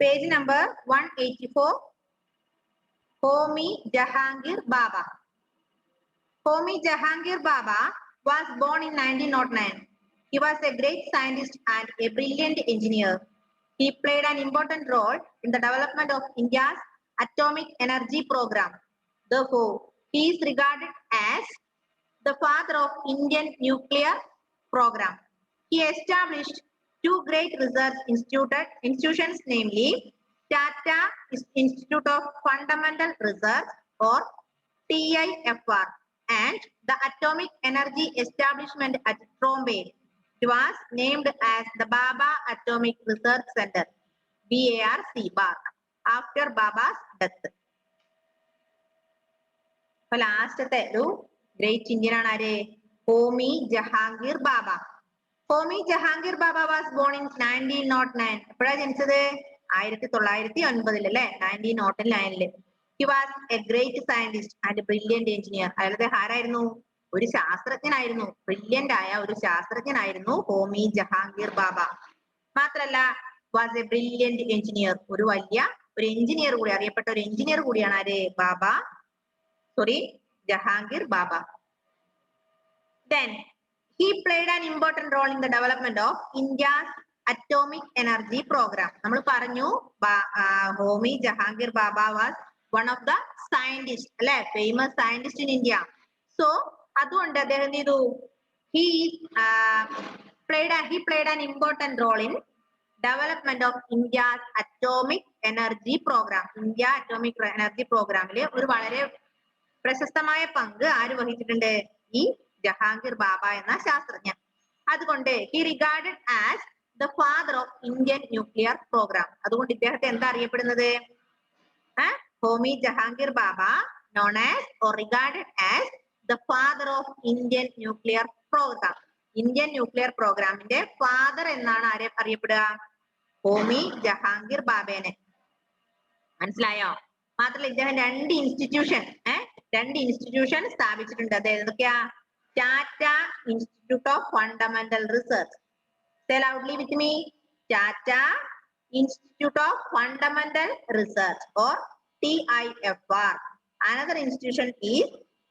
Page number 184. Homi Jahangir Baba. Homi Jahangir Baba was born in 1909. He was a great scientist and a brilliant engineer. He played an important role in the development of India's atomic energy program. Therefore, he is regarded as the father of Indian nuclear program. He established two great research institutions, namely Tata Institute of Fundamental Research or TIFR and the Atomic Energy Establishment at Bombay. It was named as the Baba Atomic Research Center, BARC, after Baba's death. അപ്പോൾ ലാസ്റ്റത്തെ ഒരു great Indian ആണ് ആര്? ഹോമി ജഹാംഗീർ ബാബ. ഹോമി ജഹാംഗീർ ബാബ was born in 1909. എപ്പോഴാണ് ജനിച്ചത്? 1909 അല്ലെ? 1909. He was A great scientist and brilliant engineer. അയാളുടെ ആരായിരുന്നു? ഒരു ശാസ്ത്രജ്ഞനായിരുന്നു, ബ്രില്യന്റ് ആയ ഒരു ശാസ്ത്രജ്ഞനായിരുന്നു ഹോമി ജഹാംഗീർ ബാബ. മാത്രല്ല വാസ് എ ബ്രില്യന്റ് എഞ്ചിനീയർ, ഒരു വലിയ ഒരു എഞ്ചിനീയർ കൂടി, അറിയപ്പെട്ട ഒരു എഞ്ചിനീയർ കൂടിയാണ് ആര്? Jahangir Baba. Then he played an important role in the development of India's atomic energy program. നമ്മൾ പറഞ്ഞു ഹോമി ജഹാംഗീർ ബാബ was one of the scientists, അല്ലെ? famous scientist in India. So അതുകൊണ്ട് അദ്ദേഹം എന്ത് ചെയ്തു? He played an important role in development of India's atomic energy program. India atomic energy programിലെ ഒരു വളരെ പ്രശസ്തമായ പങ്ക് ആര് വഹിച്ചിട്ടുണ്ട്? ഈ ജഹാംഗീർ ബാബ എന്ന ശാസ്ത്രജ്ഞൻ. അതുകൊണ്ട് he regarded as the father of Indian nuclear program. അതുകൊണ്ട് ഇദ്ദേഹത്തെ എന്താ അറിയപ്പെടുന്നത്? ഹോമി ജഹാംഗീർ ബാബ known as or regarded as the father of Indian nuclear program. Indian nuclear പ്രോഗ്രാമിന്റെ ഫാദർ എന്നാണ് ആരെ അറിയപ്പെടുക? ഹോമി ജഹാംഗീർ ബാബേനെ. മനസ്സിലായോ? മാത്രമല്ല ഇദ്ദേഹം രണ്ട് ഇൻസ്റ്റിറ്റ്യൂഷൻ സ്ഥാപിച്ചിട്ടുണ്ട്. അതായത് എന്തൊക്കെയാ? Tata institute of fundamental research. Say loudly with me. Tata Institute of Fundamental Research or TIFR. Another institution is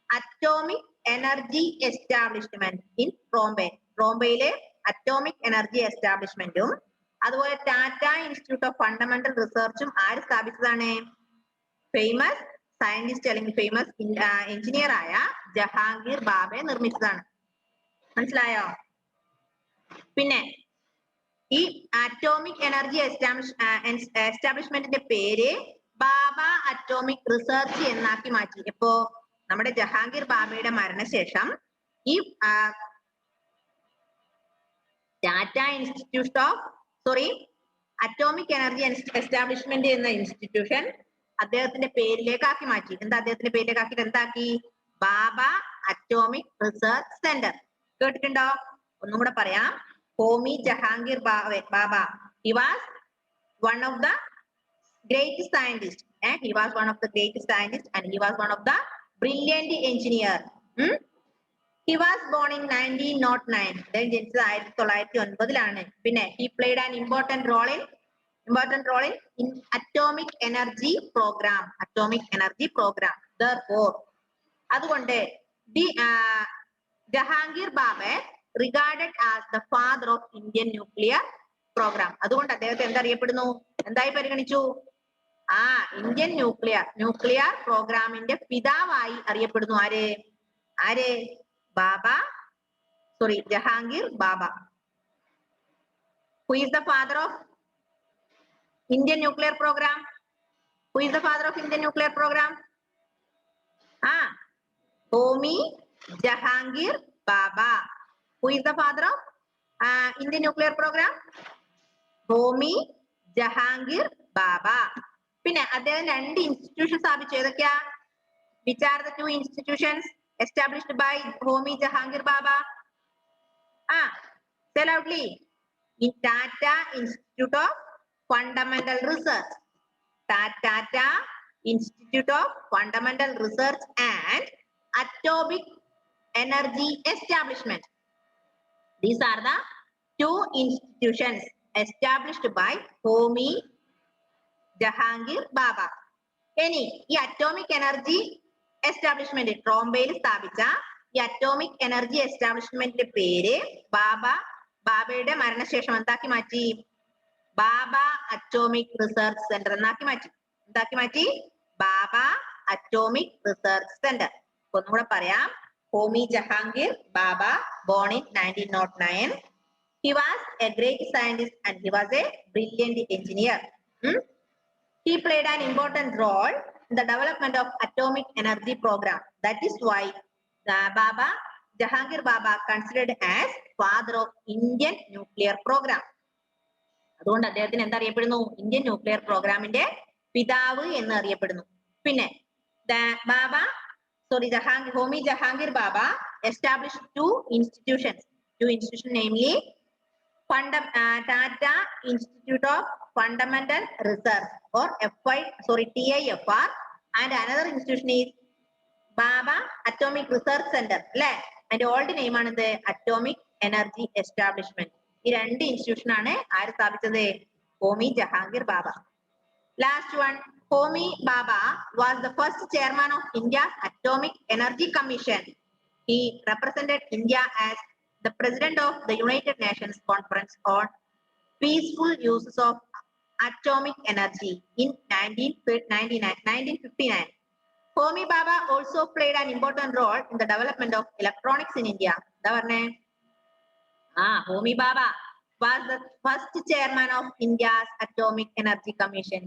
Atomic Energy Establishment in Bombay. ബോംബെയിലെ അറ്റോമിക് എനർജി എസ്റ്റാബ്ലിഷ്മെന്റും അതുപോലെ ടാറ്റ ഇൻസ്റ്റിറ്റ്യൂട്ട് ഓഫ് ഫണ്ടമെന്റൽ റിസർച്ചും ആര് സ്ഥാപിച്ചതാണ്? ഫേമസ് സയന്റിസ്റ്റ് അല്ലെങ്കിൽ ഫേമസ് എഞ്ചിനീയർ ആയ ജഹാംഗീർ ബാബയെ നിർമ്മിച്ചതാണ്. മനസ്സിലായോ? പിന്നെ ഈ അറ്റോമിക് എനർജി എസ്റ്റാബ്ലിഷ്മെന്റിന്റെ പേര് ബാബ അറ്റോമിക് റിസർച്ച് എന്നാക്കി മാറ്റി. ഇപ്പോ നമ്മുടെ ജഹാംഗീർ ബാബയുടെ മരണശേഷം ഈ Tata institute of atomic energy establishment എന്ന ഇൻസ്റ്റിറ്റ്യൂഷൻ അദ്ദേഹത്തിന്റെ പേരിലേക്ക് ആക്കി മാറ്റി. എന്താ അദ്ദേഹത്തിന്റെ പേരിലേക്ക് ആക്കിയിട്ട് എന്താക്കി? ബാബ അറ്റോമിക് റിസർച്ച് സെന്റർ. കേട്ടിട്ടുണ്ടോ? ഒന്നും കൂടെ പറയാം. ഹോമി ജഹാംഗീർ ബാബ, he was one of the great scientists and he was one of the great scientists and he was one of the brilliant engineer. He was born in 1909. Then ജനിച്ചത് 1909 പിന്നെ he played an important role in atomic energy program. Therefore അതുകൊണ്ട് ജഹാംഗീർ ബാബയെ regarded as the father of Indian nuclear program. അതുകൊണ്ട് അദ്ദേഹത്തെ എന്തറിയപ്പെടുന്നു? എന്തായി പരിഗണിച്ചു? Indian nuclear പ്രോഗ്രാമിന്റെ പിതാവായി അറിയപ്പെടുന്നു. ആര്? ജഹാംഗീർ ബാബ. Who is the father of Indian nuclear program? Homi Jahangir Baba. Who is the father of Indian nuclear program? Homi Jahangir Baba. പിന്നെ അദ്ദേഹം രണ്ട് ഇൻസ്റ്റിറ്റ്യൂഷൻ സ്ഥാപിച്ചു. ഏതൊക്കെയാ? Which are the two institutions established by Homi Jahangir Baba? Say loudly. In Tata Institute of Fundamental Research. Tata Institute of Fundamental Research and Atomic Energy Establishment. These are the two institutions established by Homi Jahangir ബാബ. ഇനി ഈ atomic energy establishment ട്രോംബെയിൽ സ്ഥാപിച്ച ഈ atomic energy എസ്റ്റാബ്ലിഷ്മെന്റിന്റെ പേര് ബാബയുടെ മരണശേഷം എന്താക്കി മാറ്റി? ബാബ atomic research centre എന്നാക്കി മാറ്റി. എന്താക്കി മാറ്റി? ബാബ അറ്റോമിക് റിസർച്ച് സെന്റർ. ഒന്നുകൂടെ പറയാം. ഹോമി ജഹാംഗീർ ബാബ, born in 1909. He was a great scientist and he was a brilliant engineer. He played an important role in the development of atomic energy program. That is why Baba Jahangir Baba considered as father of Indian nuclear program. അതുകൊണ്ട് അദ്ദേഹത്തിന് എന്താ അറിയപ്പെടുന്നു? Indian nuclear പ്രോഗ്രാമിന്റെ പിതാവ് എന്ന് അറിയപ്പെടുന്നു. പിന്നെ Homi Jahangir Baba established two institutions, namely Tata Institute of Fundamental Research or TIFR, and another institution is Baba Atomic Research Center. And old name ആണ് the Atomic Energy Establishment. ഈ രണ്ട് institution ആണ് ആര് സ്ഥാപിച്ചത്? ഹോമി ജഹാംഗീർ ബാബ. Last one, Homi Baba was the first chairman of India's Atomic Energy Commission. He represented India as the president of the United Nations Conference on Peaceful Uses of Atomic Energy in 1959. Homi Baba also played an important role in the development of electronics in India. Homi Baba was the first chairman of India's Atomic Energy Commission.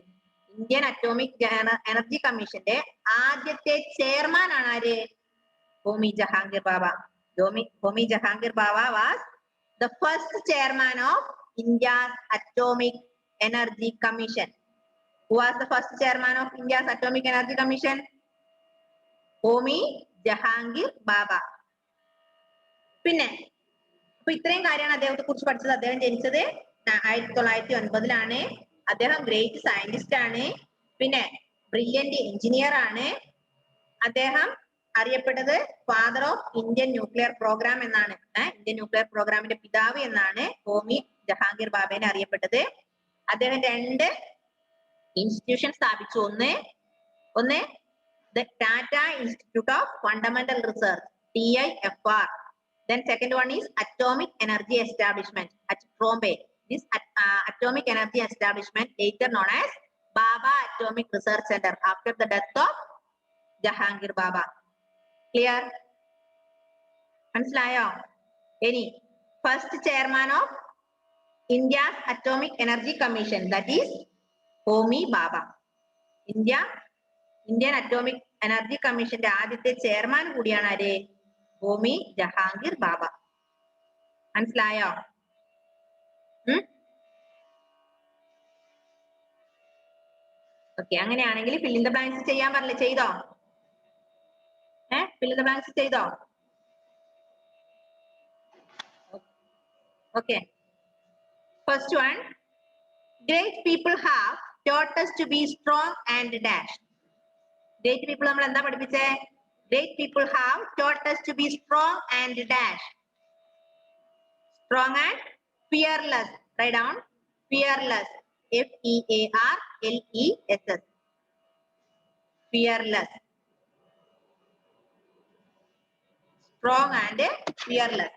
Indian Atomic Energy Commission ആദ്യത്തെ chairman ആണ് ആര്? ഹോമി ജഹാംഗീർ ബാബ. Homi Jahangir Baba was the first chairman of India's Atomic Energy Commission. Who was the first chairman of India's Atomic Energy Commission? Homi Jahangir Baba. പിന്നെ ഇത്രയും കാര്യമാണ് അദ്ദേഹത്തെ കുറിച്ച് പഠിച്ചത്. അദ്ദേഹം ജനിച്ചത് 1909 അദ്ദേഹം ഗ്രേറ്റ് സയന്റിസ്റ്റ് ആണ്. പിന്നെ ബ്രില്യന്റ് എഞ്ചിനീയർ ആണ്. അദ്ദേഹം അറിയപ്പെട്ടത് father of Indian nuclear programme എന്നാണ്. ഇന്ത്യൻ ന്യൂക്ലിയർ പ്രോഗ്രാമിന്റെ പിതാവ് എന്നാണ് ഹോമി ജഹാംഗീർ ബാബേനെ അറിയപ്പെട്ടത്. അദ്ദേഹം രണ്ട് ഇൻസ്റ്റിറ്റ്യൂഷൻ സ്ഥാപിച്ചു. ഒന്ന് Tata institute of fundamental research TIFR. Then second one is Atomic Energy Establishment at Bombay. This Atomic Energy Establishment later known as Baba Atomic Research Center after the death of Jahangir Baba. Clear? മനസ്സിലായോ? ഇനി first chairman of India's Atomic Energy Commission, that is Homi Baba. Indian Atomic Energy Commission ആദ്യത്തെ chairman കൂടിയാണ് ആര്? ഹോമി ജഹാംഗീർ ബാബ. മനസ്സിലായോ? Okay, അങ്ങനെയാണെങ്കിൽ fill in the blanks ചെയ്യാൻ പറഞ്ഞില്ലേ? ചെയ്തോ? fill in the blanks ചെയ്തോ? Okay. First one, great people have taught us to be strong and dash. Great people നമ്മൾ എന്താ പഠിപ്പിച്ചേ? Great people have taught us to be strong and dash. Strong and fearless. Write down. Fearless. FEARLESS. Fearless. Strong and fearless.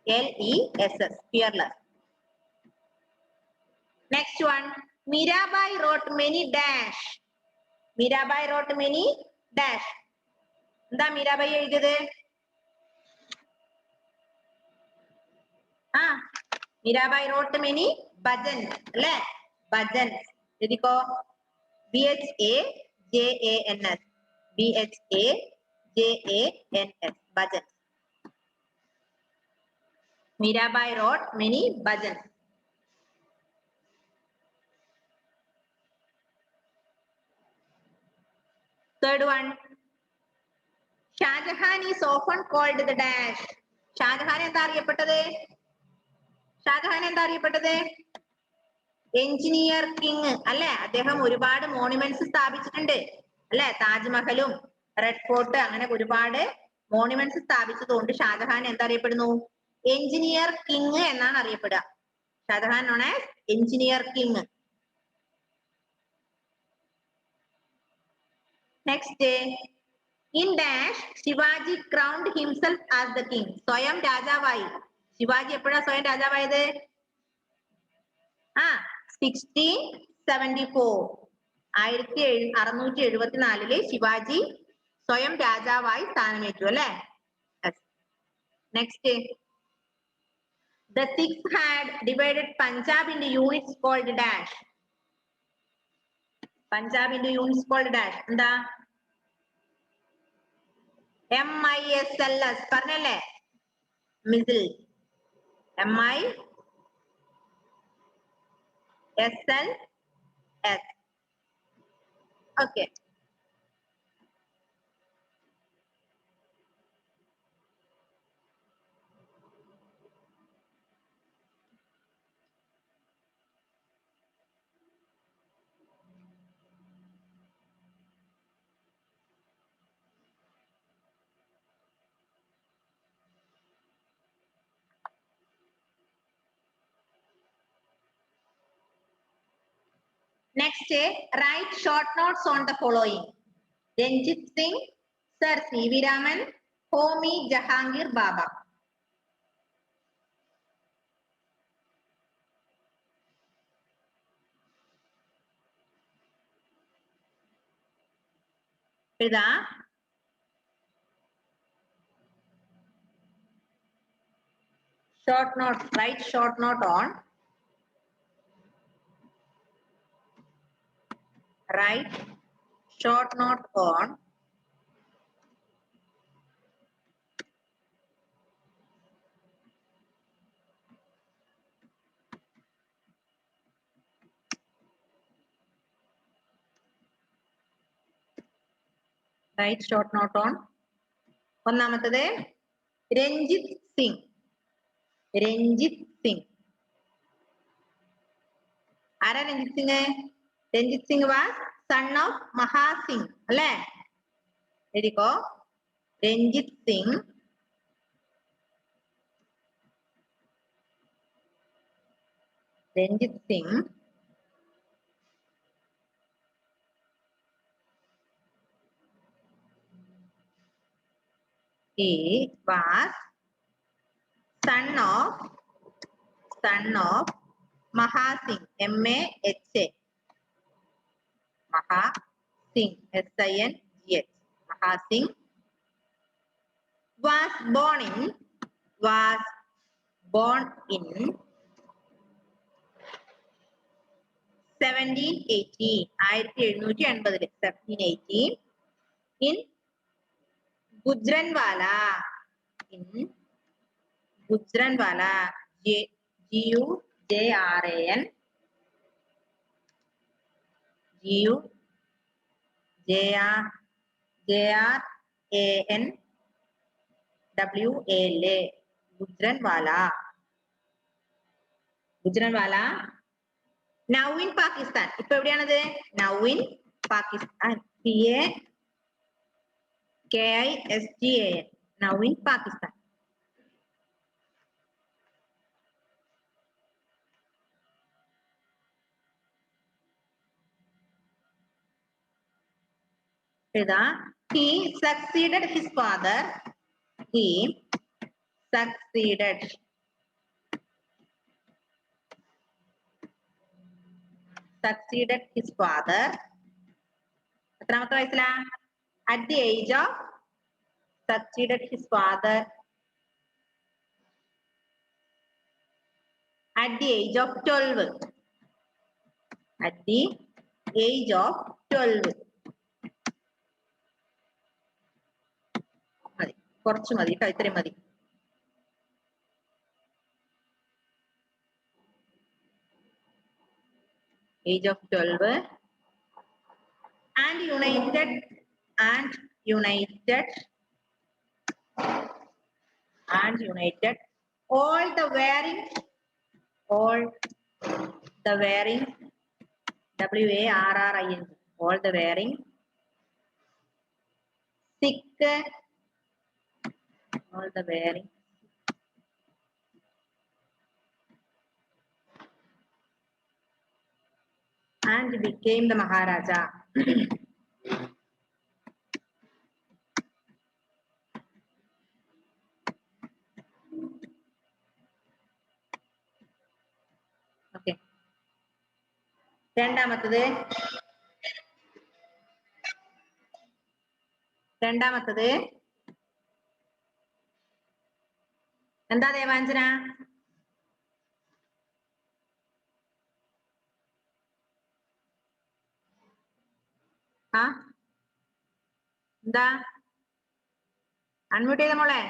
FEARLESS. Fearless. Next one. Mirabai wrote many dash. Mirabai wrote many dash. എന്താ മീരാബായി എഴുതിയത്? Meerabai wrote many bhajans. അല്ലേ? Bhajans. എഴുതിക്കോ. BHAJANS. BHAJANS. Bhajans. Mirabai wrote many bhajans. Third one. Shah Jahan is often called the dash. Shah Jahan എന്താ അറിയപ്പെട്ടത്? Shah Jahan എന്താ അറിയപ്പെട്ടത്? Engineer king അല്ലെ? അദ്ദേഹം ഒരുപാട് മോണുമെന്റ്സ് സ്ഥാപിച്ചിട്ടുണ്ട് അല്ലെ? താജ്മഹലും റെഡ് ഫോർട്ട് അങ്ങനെ ഒരുപാട് മോണുമെന്റ്സ് സ്ഥാപിച്ചതുകൊണ്ട് ഷാജഹാൻ എന്തറിയപ്പെടുന്നു? എഞ്ചിനീയർ കിങ് എന്നാണ് അറിയപ്പെടുക. Shahjahan known as engineer king. Next, in dash Shivaji crowned himself as the king. സ്വയം രാജാവായി. ശിവാജി എപ്പോഴാ സ്വയം രാജാവായത്? 1674. 1674 ശിവാജി സ്വയം രാജാവായി സ്ഥാനമേറ്റു അല്ലെ? Next, the Sikhs had divided Punjab into units called dash. Punjab into units called dash. എന്താ? MISLS പറഞ്ഞല്ലേ? Misl. MISLS. Okay. Next, write short notes on the following. Ranjit Singh, Sir C.V. Raman, Homi Jahangir Baba. Ida. Short note, write short note on. Write short note on write short note on. ഒന്നാമത്തത് രഞ്ജിത് സിംഗ്. രഞ്ജിത് സിംഗ്. ആരാ Ranjit Singh? Ranjit Singh was son of Mahasingh അല്ലേ? എഴുതിക്കോ. Ranjith Singh Ranjit Singh he was son of Mahasingh. M-A-H-A. Mahasingh. S-I-N-G-H. Mahasingh was born in 1780. 1780 in Gujranwala. In Gujranwala. G-U-J-R-A-N. G-U-J-R-A-N. W-A-L-A. Gujranwala. Gujranwala. Now in Pakistan. ഇപ്പൊ എവിടെയാണത്? Now in Pakistan. P-A-K-I-S-T-A-N. Now in Pakistan. He succeeded his father. He succeeded his father. എത്രാമത്തെ വയസ്സിലാ? At the age of succeeded his father at the age of 12. At the age of 12. മതി, കുറച്ച് മതി, ഇത്രയും മതി. Age of 12 and united all the wearing W-A-R-R-I-N, all the wearing sick, all the bearing, and became the Maharaja. Okay. രണ്ടാമത്തത് എന്താ ദേവാഞ്ജന? ആ എന്താ unmute ചെയ്ത മോളെ?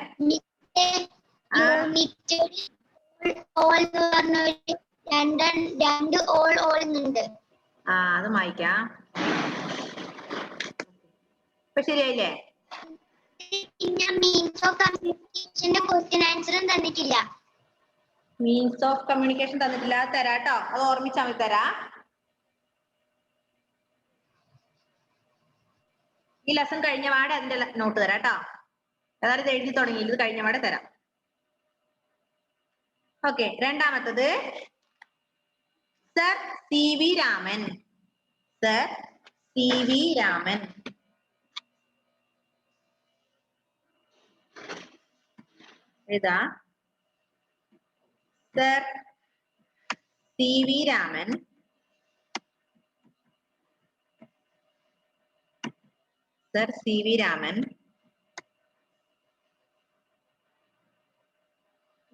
അത് മായ്ക്കാം. ഇപ്പൊ ശരിയായില്ലേ? മീൻസ് ഓഫ് കമ്മ്യൂണിക്കേഷൻ തന്നിട്ടില്ല. അത് തരാട്ടോ, അത് ഓർമ്മിച്ചാൽ മതി. തരാ. ഈ ലെസൺ കഴിഞ്ഞ പാടെ അതിന്റെ നോട്ട് തരാട്ടോ. ഏതായാലും ഇത് എഴുതി തുടങ്ങി, ഇത് കഴിഞ്ഞ പാടെ തരാം. ഓക്കെ. രണ്ടാമത്തത് sir C V Raman. Sir C V Raman. എഴുതാ. Sir C V Raman Sir C.V. Raman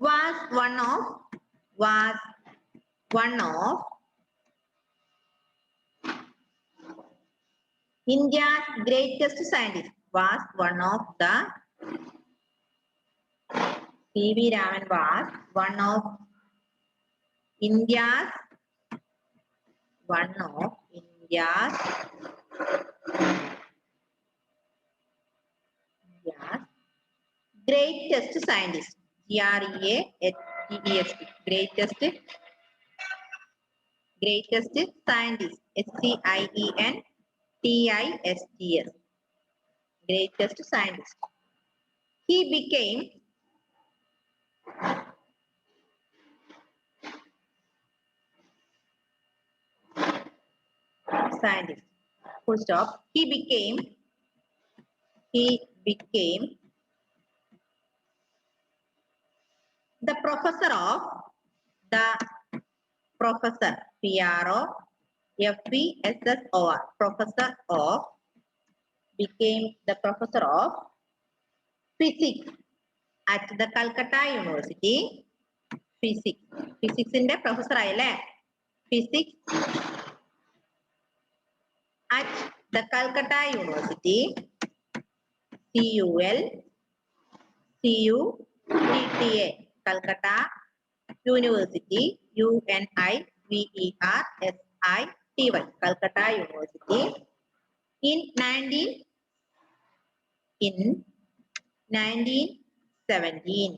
was one of India's greatest scientists. Was one of the C.V. Raman was one of India's greatest scientist. G-R-E-A-T-E-S-T. Greatest scientist. S-C-I-E-N-T-I-S-T-S. Greatest scientist. He became scientist. Full stop. He became the professor of P-R-O-F-E-S-S-O-R. Professor of became the professor of physics at the Calcutta University. Physics in the professor ayale. Physics at the Calcutta University. C-U-L-C-U-T-T-A. Calcutta University. U-N-I-V-E-R-S-I-T-Y. Calcutta University. In 1917.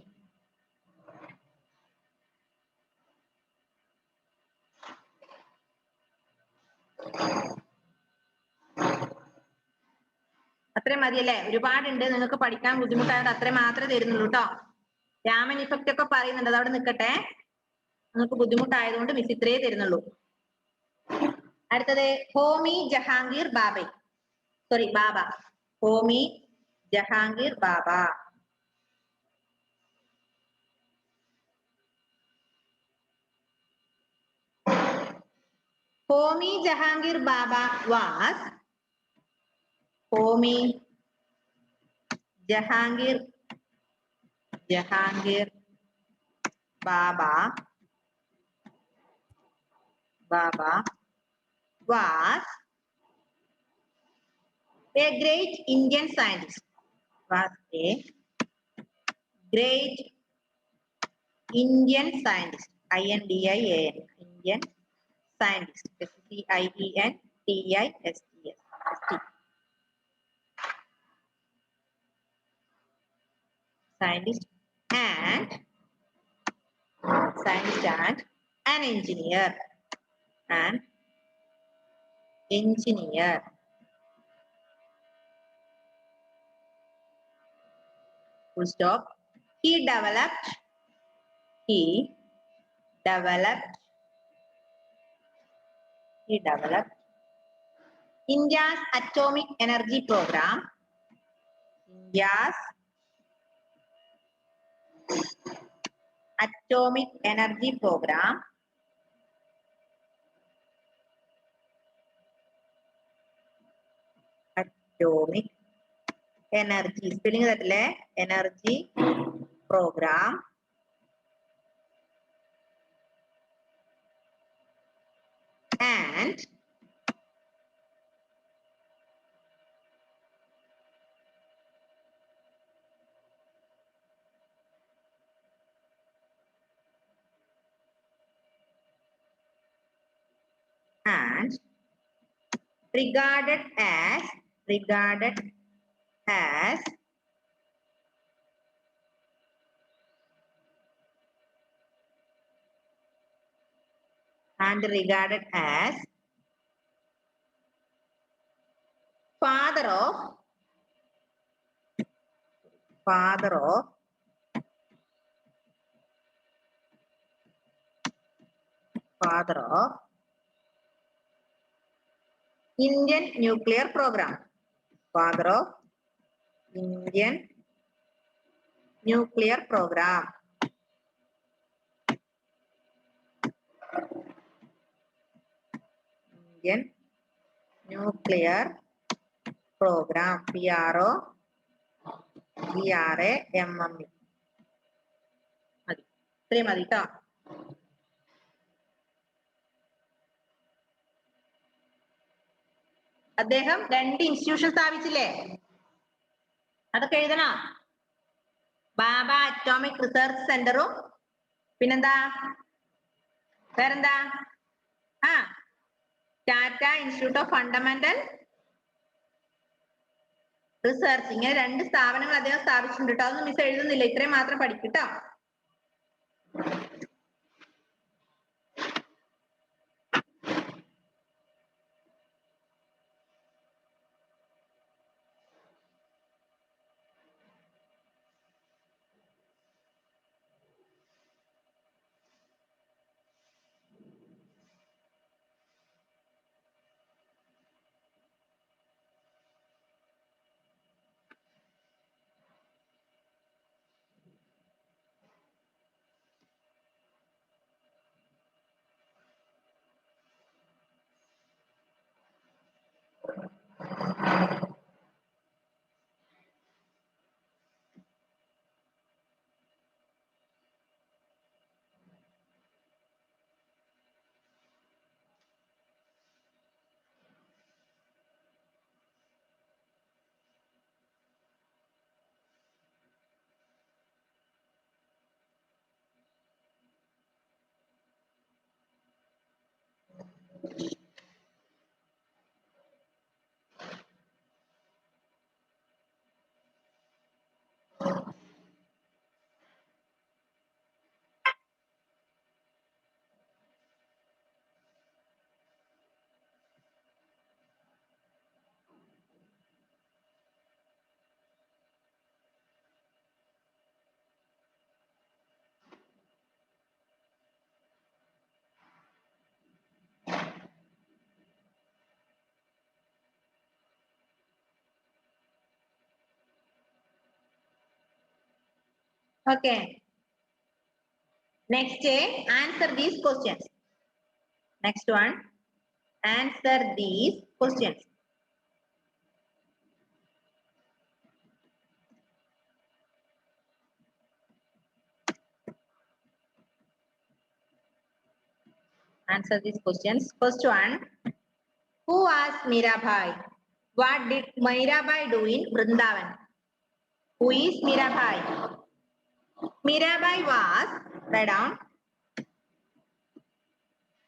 അത്രയും മതിയല്ലേ? ഒരുപാടുണ്ട്, നിങ്ങൾക്ക് പഠിക്കാൻ ബുദ്ധിമുട്ടായത് അത്രയും മാത്രമേ തരുന്നുള്ളൂ കേട്ടോ. Raman effect ഒക്കെ പറയുന്നുണ്ട്, അതവിടെ നിൽക്കട്ടെ. നിങ്ങൾക്ക് ബുദ്ധിമുട്ടായതുകൊണ്ട് മിസ് ഇത്രയേ തരുന്നുള്ളൂ. അടുത്തത് ഹോമി ജഹാംഗീർ ബാബ. ഹോമി ജഹാംഗീർ ബാബ. Homi Jahangir Baba was Baba was a great Indian scientist. I-N-D-I-A-N. Indian scientist. S-C-I-E-N-T-I-S-T-S. Scientist and an engineer. full stop. He developed India's atomic energy program. India's atomic energy program. Atomic energy. Spelling that energy program. And regarded as father of Indian nuclear program. Father of Indian nuclear program. Indian nuclear program. PROGRAMM. ഇത്രയും മതി കേട്ടോ. അദ്ദേഹം 2 institution സ്ഥാപിച്ചില്ലേ? അതൊക്കെ എഴുതണോ? ബാബ atomic research സെന്ററും പിന്നെന്താ വേറെന്താ? Tata institute of fundamental research. ഇങ്ങനെ 2 സ്ഥാപനങ്ങൾ അദ്ദേഹം സ്ഥാപിച്ചിട്ടുണ്ട് കേട്ടോ. അതൊന്നും മിസ് എഴുതുന്നില്ല, ഇത്രയും മാത്രം പഠിക്കട്ടോ. Okay. Next, answer these questions. Next one, answer these questions. Answer these questions. First one, who was Mirabai? What did Mirabai do in Vrindavan? Who is Mirabai? Mirabai was, write down.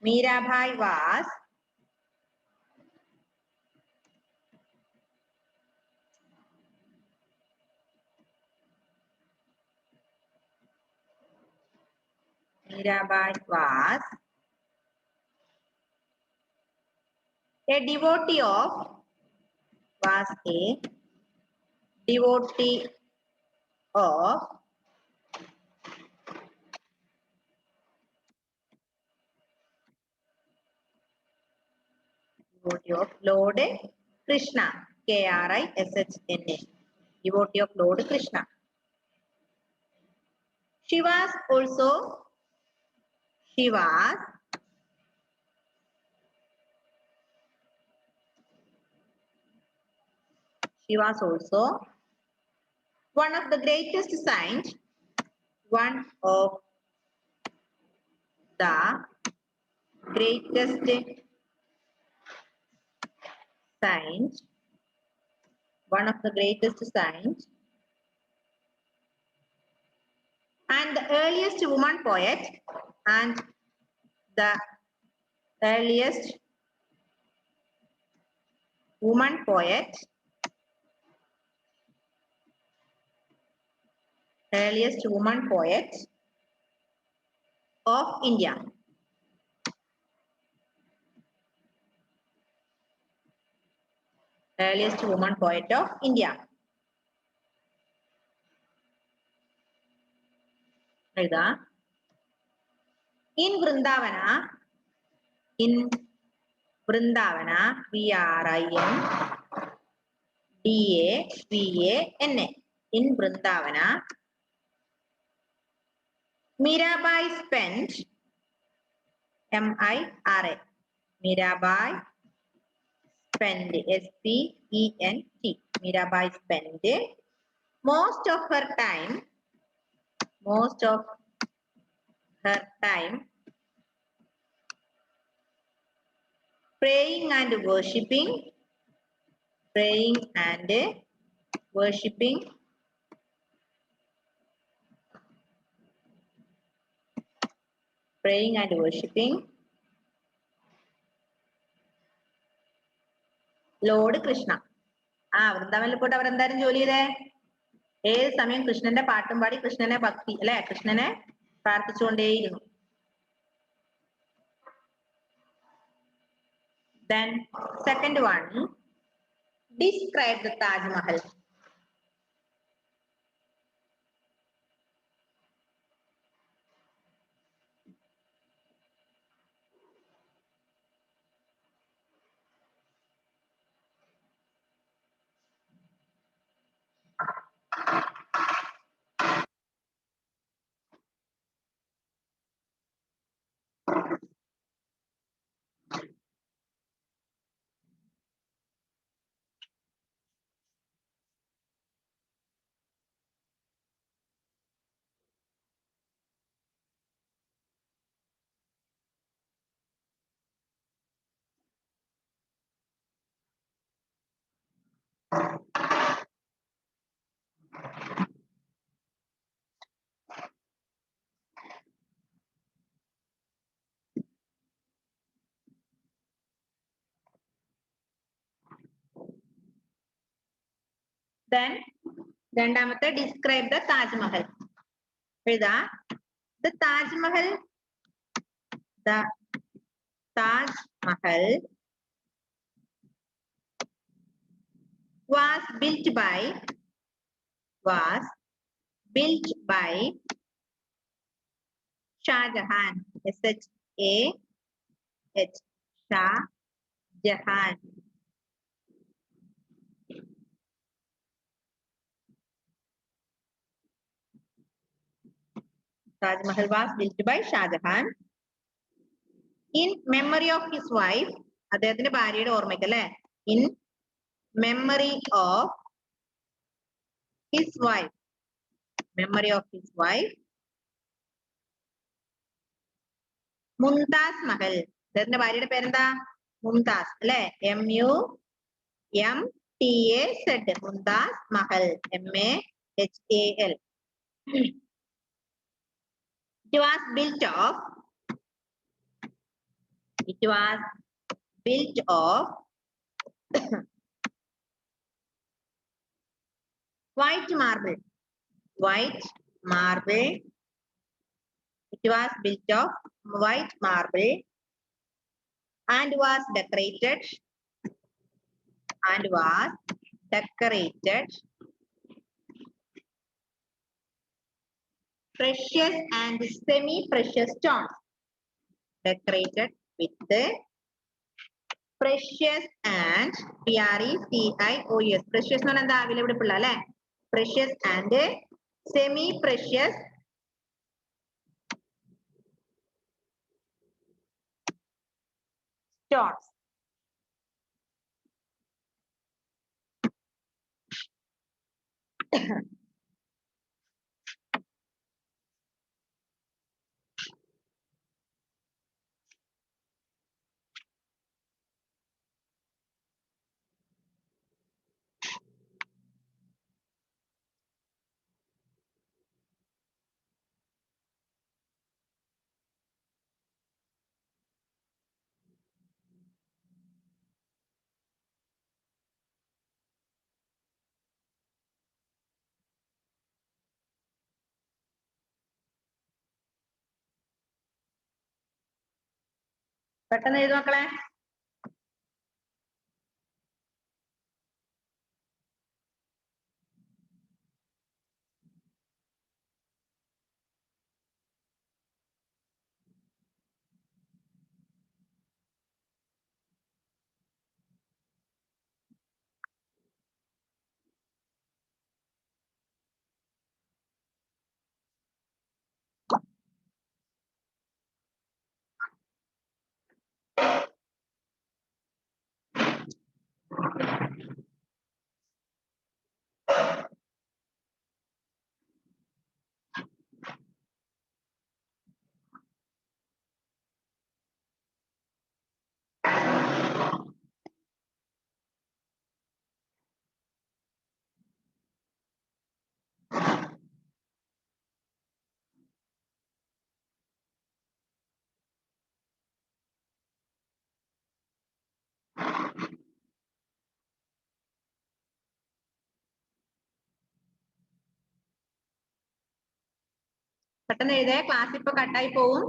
Mirabai was a devotee of of Lord Krishna. Krishna. Devotee of Lord Krishna. She was also one of the greatest saints, one of the greatest saints, one of the greatest saints, and the earliest woman poet, and the earliest woman poet, of India. Earliest woman poet of India. In Vrindavana, VRINDAVANA, in Vrindavana, Mirabai spent, MIRA, Mirabai spent, SPENT, Mirabai spent most of her time praying and worshipping Lord Krishna. വൃന്ദാവനിൽ പോയിട്ട് അവരെന്തായാലും ജോലി ചെയ്തേ ഏത് സമയം കൃഷ്ണന്റെ പാട്ടും പാടി കൃഷ്ണനെ ഭക്തി അല്ലെ കൃഷ്ണനെ പ്രാർത്ഥിച്ചുകൊണ്ടേയിരുന്നു. Then second one, describe the Taj Mahal. Then രണ്ടാമത്തെ describe the Taj Mahal. എഴുതാ the Taj Mahal was built by Shah Jahan. SHAH, Shah Jahan. Taj Mahal was built by Shah Jahan in memory of his wife. അദ്ദേഹത്തിന്റെ ഭാര്യയുടെ ഓർമ്മയ്ക്ക് അല്ലെ in memory of his wife. Mumtaz Mahal. അദ്ദേഹത്തിന്റെ ഭാര്യയുടെ പേരെന്താ മുംതാസ് അല്ലെ MUMTAZ. Mumtaz Mahal, MAHAL. It was built of white marble. It was built of white marble and was decorated precious and semi-precious stones decorated with the precious and precious precious എന്ന് പറഞ്ഞാൽ എന്താ വിലപിടിപ്പുള്ള അല്ലെ precious and semi-precious stones. പെട്ടെന്ന് എഴുതു മക്കളെ പെട്ടെന്ന് എഴുതേ class ഇപ്പൊ കട്ടായി പോവും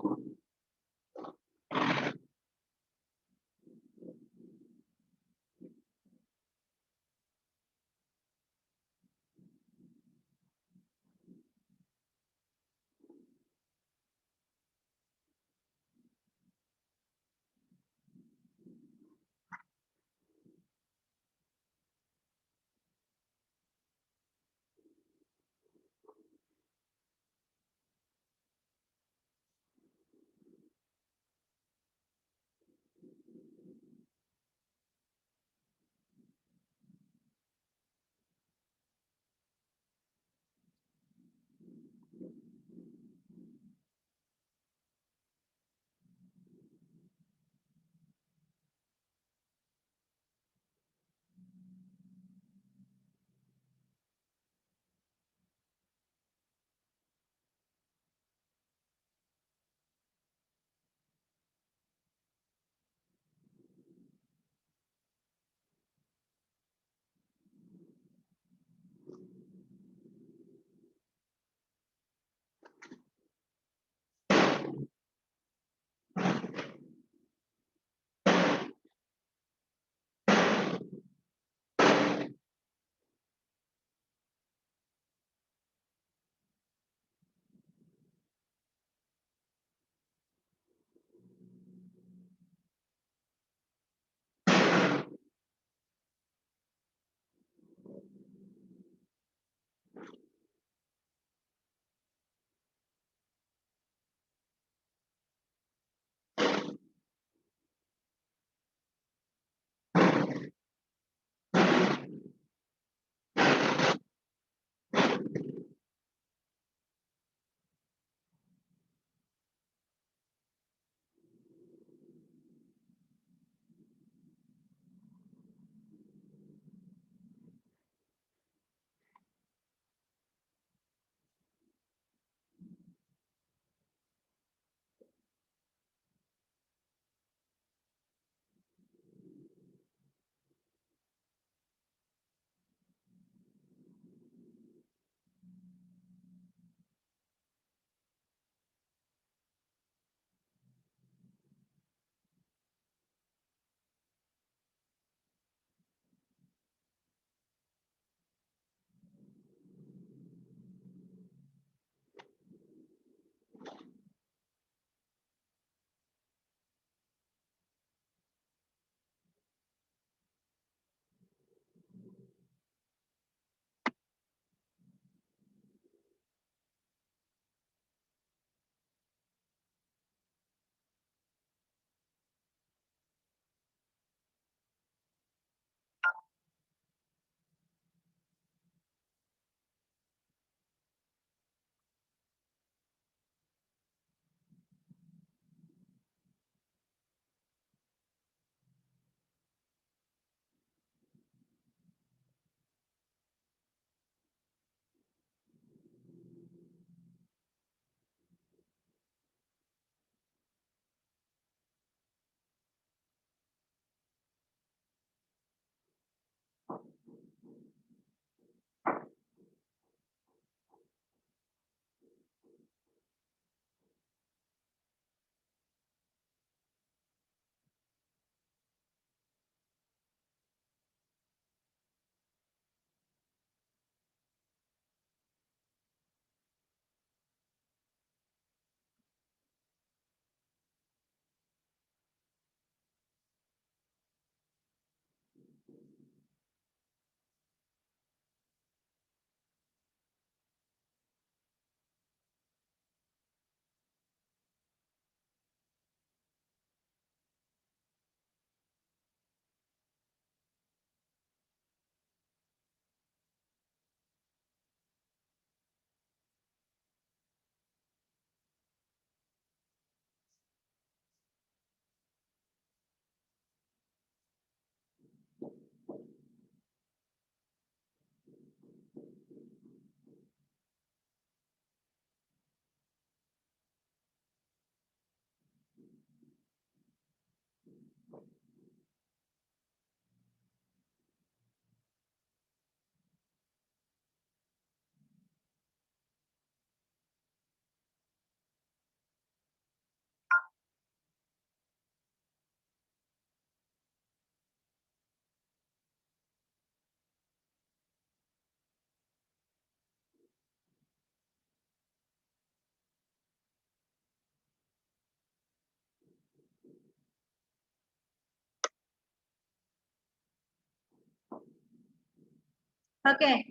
Okay.